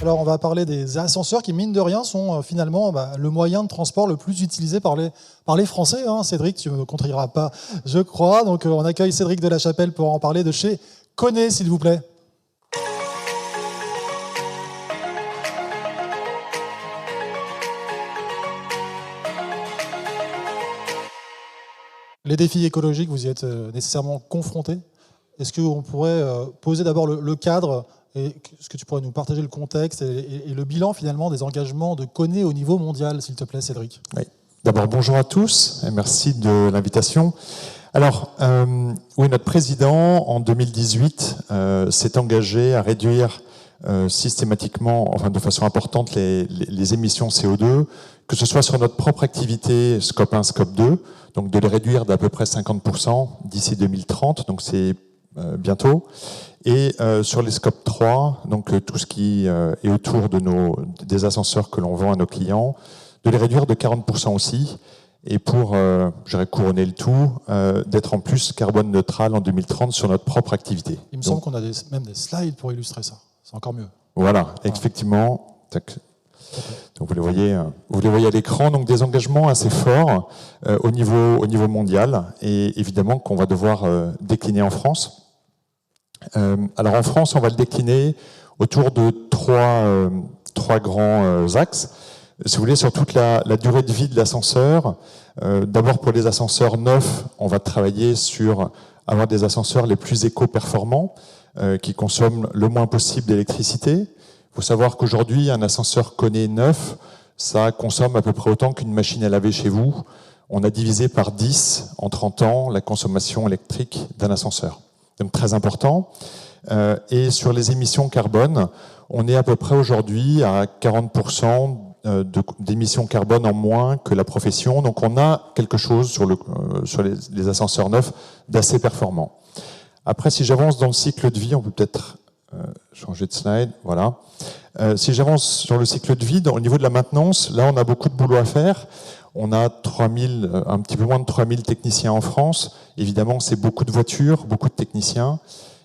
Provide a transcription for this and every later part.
Alors, on va parler des ascenseurs qui, mine de rien, sont finalement le moyen de transport le plus utilisé par les Français. Hein. Cédric, tu ne me contrediras pas, je crois. Donc, on accueille Cédric de la Chapelle pour en parler de chez KONE, s'il vous plaît. Les défis écologiques, vous y êtes nécessairement confrontés. Est-ce qu'on pourrait poser d'abord le cadre ? Est-ce que tu pourrais nous partager le contexte et le bilan finalement des engagements de KONE au niveau mondial, s'il te plaît, Cédric? Oui. D'abord, bonjour à tous et merci de l'invitation. Alors, oui, notre président, en 2018, s'est engagé à réduire systématiquement, enfin de façon importante, les émissions CO2, que ce soit sur notre propre activité Scope 1, Scope 2, donc de les réduire d'à peu près 50% d'ici 2030, donc c'est bientôt. Et sur les Scope 3, donc tout ce qui est autour des ascenseurs que l'on vend à nos clients, de les réduire de 40% aussi, et pour, couronner le tout, d'être en plus carbone neutral en 2030 sur notre propre activité. Il me semble qu'on a même des slides pour illustrer ça, c'est encore mieux. Voilà, effectivement. Donc vous les voyez à l'écran, donc des engagements assez forts au niveau mondial, et évidemment qu'on va devoir décliner en France. Alors en France, on va le décliner autour de trois grands axes. Si vous voulez, sur toute la durée de vie de l'ascenseur. D'abord pour les ascenseurs neufs, on va travailler sur avoir des ascenseurs les plus éco-performants, qui consomment le moins possible d'électricité. Il faut savoir qu'aujourd'hui, un ascenseur KONE neuf, ça consomme à peu près autant qu'une machine à laver chez vous. On a divisé par 10 en 30 ans la consommation électrique d'un ascenseur. Donc très important. Et sur les émissions carbone, on est à peu près aujourd'hui à 40% d'émissions carbone en moins que la profession. Donc on a quelque chose sur les ascenseurs neufs d'assez performant. Après, si j'avance dans le cycle de vie, on peut peut-être changer de slide. Voilà. Si j'avance sur le cycle de vie, au niveau de la maintenance, là on a beaucoup de boulot à faire. On a un petit peu moins de 3000 techniciens en France. Évidemment, c'est beaucoup de voitures, beaucoup de techniciens.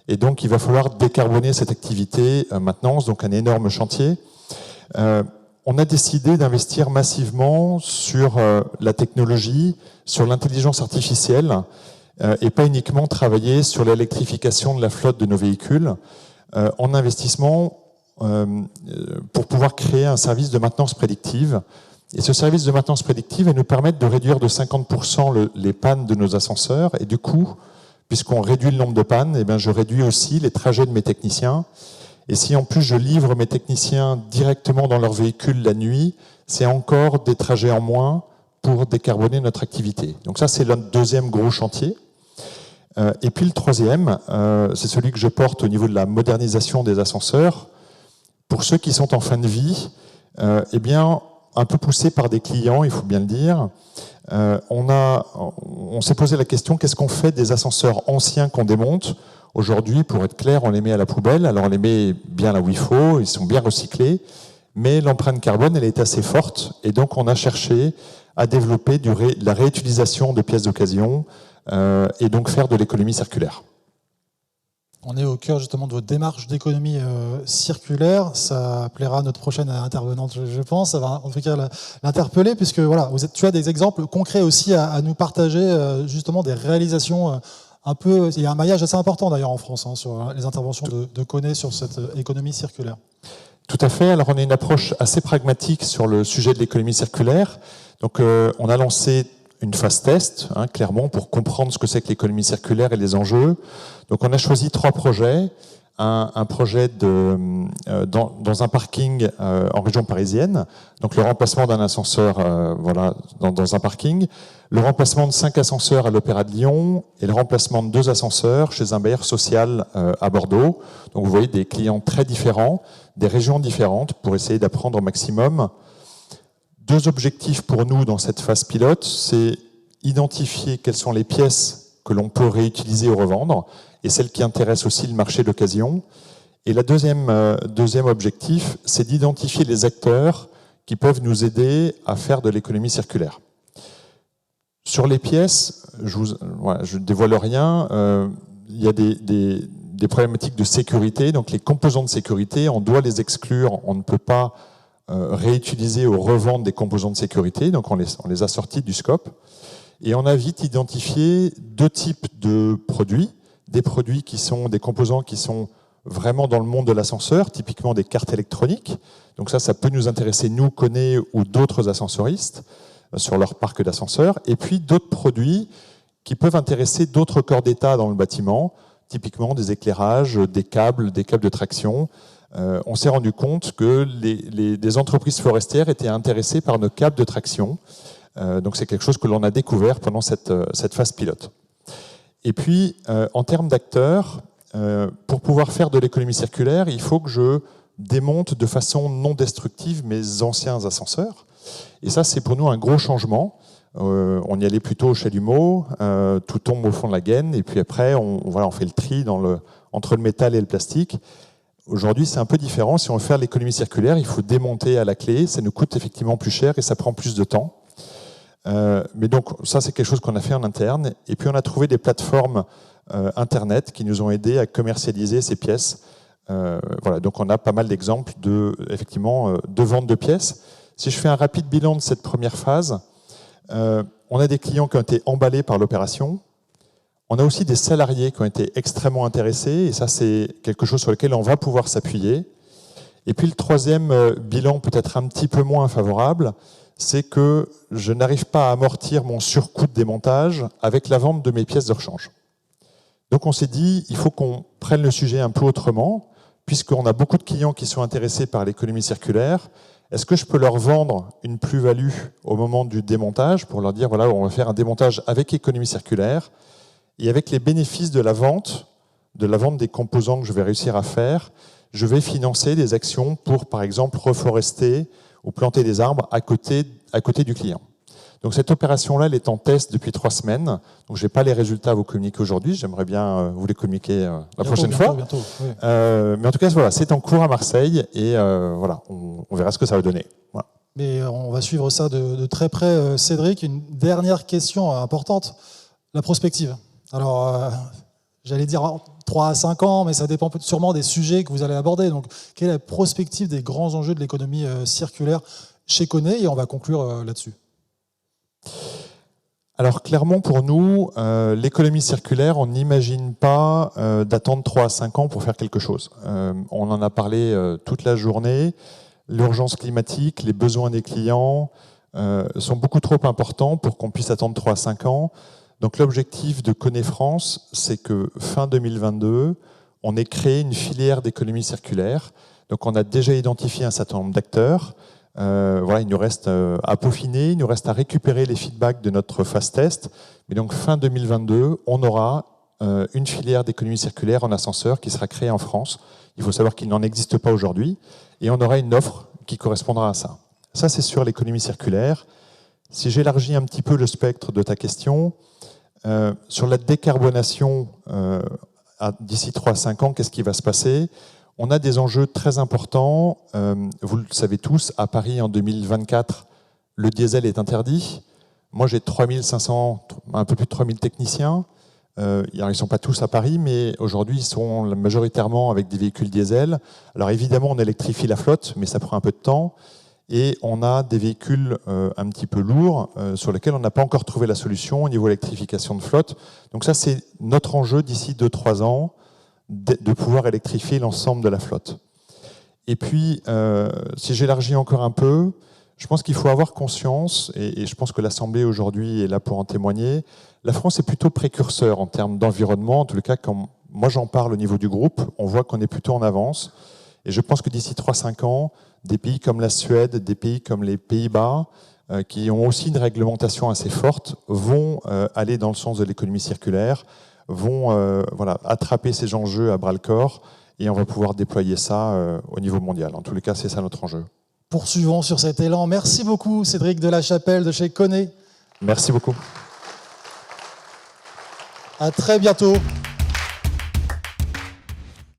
Et donc, il va falloir décarboner cette activité maintenance, donc un énorme chantier. On a décidé d'investir massivement sur la technologie, sur l'intelligence artificielle, et pas uniquement travailler sur l'électrification de la flotte de nos véhicules, en investissement pour pouvoir créer un service de maintenance prédictive. Et ce service de maintenance prédictive va nous permettre de réduire de 50% les pannes de nos ascenseurs. Et du coup, puisqu'on réduit le nombre de pannes, eh bien, je réduis aussi les trajets de mes techniciens. Et si en plus je livre mes techniciens directement dans leur véhicule la nuit, c'est encore des trajets en moins pour décarboner notre activité. Donc ça, c'est le deuxième gros chantier. Et puis le troisième, c'est celui que je porte au niveau de la modernisation des ascenseurs. Pour ceux qui sont en fin de vie, eh bien, un peu poussé par des clients, il faut bien le dire, on s'est posé la question, qu'est-ce qu'on fait des ascenseurs anciens qu'on démonte? Aujourd'hui, pour être clair, on les met à la poubelle, alors on les met bien là où il faut, ils sont bien recyclés, mais l'empreinte carbone, elle est assez forte, et donc on a cherché à développer de la réutilisation de pièces d'occasion, et donc faire de l'économie circulaire. On est au cœur justement de votre démarche d'économie circulaire. Ça plaira à notre prochaine intervenante, je pense. Ça va en tout cas l'interpeller, puisque voilà, tu as des exemples concrets aussi à nous partager, justement des réalisations un peu. Il y a un maillage assez important d'ailleurs en France sur les interventions de KONE sur cette économie circulaire. Tout à fait. Alors on a une approche assez pragmatique sur le sujet de l'économie circulaire. Donc on a lancé une phase test, clairement, pour comprendre ce que c'est que l'économie circulaire et les enjeux. Donc on a choisi 3 projets. Un projet dans un parking en région parisienne, donc le remplacement d'un ascenseur dans un parking, le remplacement de 5 ascenseurs à l'Opéra de Lyon et le remplacement de 2 ascenseurs chez un bailleur social à Bordeaux. Donc vous voyez des clients très différents, des régions différentes pour essayer d'apprendre au maximum. 2 objectifs pour nous dans cette phase pilote, c'est identifier quelles sont les pièces que l'on peut réutiliser ou revendre, et celles qui intéressent aussi le marché d'occasion. Et le deuxième objectif, c'est d'identifier les acteurs qui peuvent nous aider à faire de l'économie circulaire. Sur les pièces, je ne dévoile rien, il y a des des problématiques de sécurité. Donc les composants de sécurité, on doit les exclure. On ne peut pas réutiliser ou revendre des composants de sécurité. Donc on les a sortis du scope. Et on a vite identifié deux types de produits. Des produits qui sont des composants qui sont vraiment dans le monde de l'ascenseur, typiquement des cartes électroniques. Donc ça peut nous intéresser, nous, Kone ou d'autres ascensoristes, sur leur parc d'ascenseurs. Et puis d'autres produits qui peuvent intéresser d'autres corps d'État dans le bâtiment, typiquement des éclairages, des câbles de traction. On s'est rendu compte que des entreprises forestières étaient intéressées par nos câbles de traction. Donc c'est quelque chose que l'on a découvert pendant cette phase pilote. Et puis, en termes d'acteurs, pour pouvoir faire de l'économie circulaire, il faut que je démonte de façon non destructive mes anciens ascenseurs. Et ça, c'est pour nous un gros changement. On y allait plutôt au chalumeau, tout tombe au fond de la gaine, et puis après, on fait le tri entre le métal et le plastique. Aujourd'hui, c'est un peu différent. Si on veut faire l'économie circulaire, il faut démonter à la clé. Ça nous coûte effectivement plus cher et ça prend plus de temps. Mais donc, ça, c'est quelque chose qu'on a fait en interne. Et puis, on a trouvé des plateformes Internet qui nous ont aidés à commercialiser ces pièces. Voilà, donc, on a pas mal d'exemples de vente de pièces. Si je fais un rapide bilan de cette première phase, on a des clients qui ont été emballés par l'opération. On a aussi des salariés qui ont été extrêmement intéressés. Et ça, c'est quelque chose sur lequel on va pouvoir s'appuyer. Et puis, le troisième bilan, peut-être un petit peu moins favorable, c'est que je n'arrive pas à amortir mon surcoût de démontage avec la vente de mes pièces de rechange. Donc on s'est dit, il faut qu'on prenne le sujet un peu autrement, puisqu'on a beaucoup de clients qui sont intéressés par l'économie circulaire. Est-ce que je peux leur vendre une plus-value au moment du démontage, pour leur dire, voilà, on va faire un démontage avec économie circulaire, et avec les bénéfices de la vente des composants que je vais réussir à faire, je vais financer des actions pour, par exemple, reforester ou planter des arbres à côté du client. Donc cette opération-là, elle est en test depuis 3 semaines. Donc je n'ai pas les résultats à vous communiquer aujourd'hui. J'aimerais bien vous les communiquer la prochaine fois. Bientôt, oui. Mais en tout cas, voilà, c'est en cours à Marseille et voilà, on verra ce que ça va donner. Voilà. Mais on va suivre ça de très près. Cédric, une dernière question importante, la prospective. Alors, j'allais dire 3 à 5 ans, mais ça dépend sûrement des sujets que vous allez aborder. Donc, quelle est la prospective des grands enjeux de l'économie circulaire chez Kone? Et on va conclure là-dessus. Alors, clairement, pour nous, l'économie circulaire, on n'imagine pas d'attendre 3 à 5 ans pour faire quelque chose. On en a parlé toute la journée. L'urgence climatique, les besoins des clients sont beaucoup trop importants pour qu'on puisse attendre 3 à 5 ans. Donc l'objectif de Kone France, c'est que fin 2022, on ait créé une filière d'économie circulaire. Donc on a déjà identifié un certain nombre d'acteurs. Voilà, il nous reste à peaufiner, il nous reste à récupérer les feedbacks de notre phase test. Mais donc fin 2022, on aura une filière d'économie circulaire en ascenseur qui sera créée en France. Il faut savoir qu'il n'en existe pas aujourd'hui. Et on aura une offre qui correspondra à ça. Ça, c'est sur l'économie circulaire. Si j'élargis un petit peu le spectre de ta question, sur la décarbonation, d'ici 3 à 5 ans, qu'est-ce qui va se passer? On a des enjeux très importants. Vous le savez tous, à Paris, en 2024, le diesel est interdit. Moi, j'ai 3500, un peu plus de 3000 techniciens. Ils ne sont pas tous à Paris, mais aujourd'hui, ils sont majoritairement avec des véhicules diesel. Alors évidemment, on électrifie la flotte, mais ça prend un peu de temps. Et on a des véhicules un petit peu lourds sur lesquels on n'a pas encore trouvé la solution au niveau électrification de flotte. Donc ça, c'est notre enjeu d'ici 2-3 ans, de pouvoir électrifier l'ensemble de la flotte. Et puis, si j'élargis encore un peu, je pense qu'il faut avoir conscience, et je pense que l'Assemblée aujourd'hui est là pour en témoigner, la France est plutôt précurseur en termes d'environnement. En tout cas, quand moi j'en parle au niveau du groupe, on voit qu'on est plutôt en avance. Et je pense que d'ici 3-5 ans, des pays comme la Suède, des pays comme les Pays-Bas, qui ont aussi une réglementation assez forte, vont aller dans le sens de l'économie circulaire, vont attraper ces enjeux à bras-le-corps, et on va pouvoir déployer ça au niveau mondial. En tous les cas, c'est ça notre enjeu. Poursuivons sur cet élan. Merci beaucoup, Cédric Delachapelle de chez Kone. Merci beaucoup. À très bientôt.